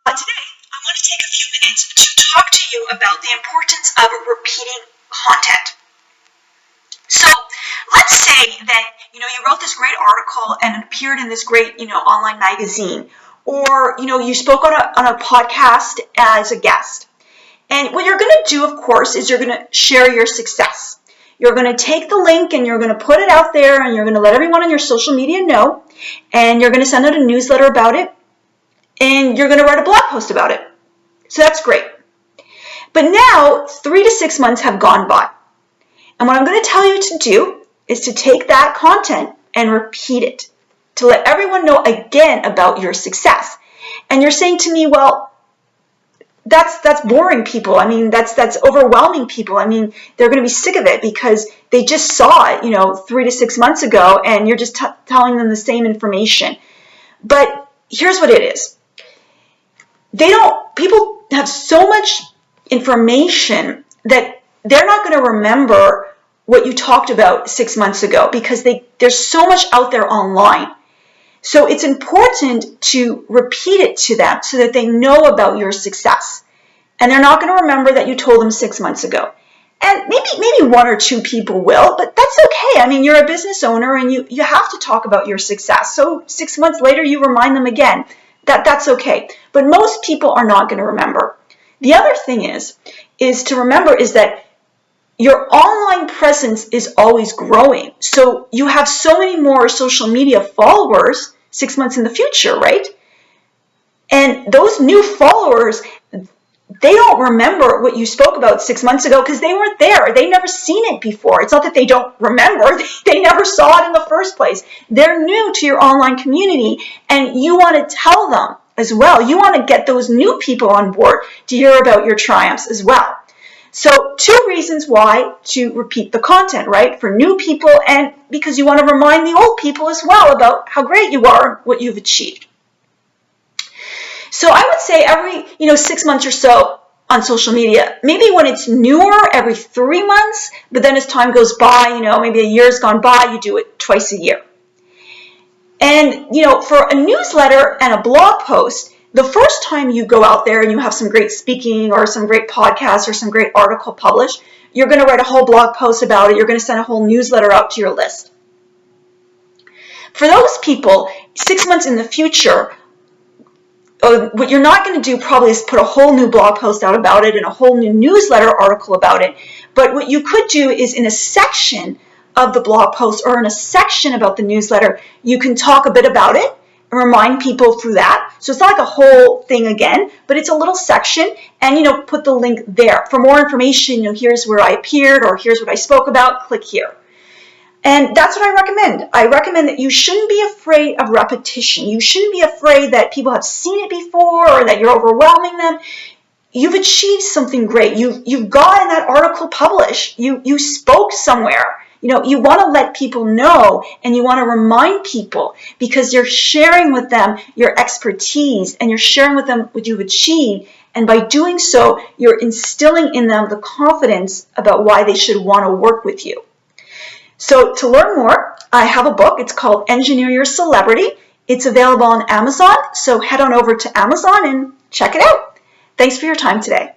Today, I want to take a few minutes to talk to you about the importance of repeating content. So let's say that you wrote this great article and it appeared in this great online magazine, or you spoke on a podcast as a guest. And what you're going to do, of course, is you're going to share your success. You're going to take the link and you're going to put it out there and you're going to let everyone on your social media know, and you're going to send out a newsletter about it, and you're going to write a blog post about it. So that's great. But now 3 to 6 months have gone by. And what I'm going to tell you to do is to take that content and repeat it, to let everyone know again about your success. And you're saying to me, well, that's boring people. I mean, that's overwhelming people. I mean, they're going to be sick of it because they just saw it, 3 to 6 months ago, and you're just telling them the same information. But here's what it is. People have so much information that they're not going to remember what you talked about 6 months ago because there's so much out there online. So it's important to repeat it to them so that they know about your success. And they're not going to remember that you told them 6 months ago. And maybe 1 or 2 people will, but that's okay. I mean, you're a business owner and you have to talk about your success. So 6 months later, you remind them again. That's okay. But most people are not going to remember. The other thing is to remember is that your online presence is always growing. So you have so many more social media followers 6 months in the future, right? And those new followers, they don't remember what you spoke about 6 months ago because they weren't there. They've never seen it before. It's not that they don't remember. They never saw it in the first place. They're new to your online community, and you want to tell them as well. You want to get those new people on board to hear about your triumphs as well. So 2 reasons why to repeat the content, right? For new people and because you want to remind the old people as well about how great you are and what you've achieved. So I would say every 6 months or so on social media, maybe when it's newer, every 3 months, but then as time goes by, maybe a year's gone by, you do it twice a year. And, for a newsletter and a blog post, the first time you go out there and you have some great speaking or some great podcast or some great article published, you're going to write a whole blog post about it. You're going to send a whole newsletter out to your list. For those people, 6 months in the future, what you're not going to do probably is put a whole new blog post out about it and a whole new newsletter article about it. But what you could do is in a section of the blog post or in a section about the newsletter, you can talk a bit about it and remind people through that. So it's not like a whole thing again, but it's a little section, and put the link there. For more information, here's where I appeared or here's what I spoke about, click here. And that's what I recommend. I recommend that you shouldn't be afraid of repetition. You shouldn't be afraid that people have seen it before or that you're overwhelming them. You've achieved something great. You've gotten that article published. You spoke somewhere. You want to let people know and you want to remind people because you're sharing with them your expertise and you're sharing with them what you've achieved. And by doing so, you're instilling in them the confidence about why they should want to work with you. So to learn more, I have a book. It's called Engineer Your Celebrity. It's available on Amazon. So head on over to Amazon and check it out. Thanks for your time today.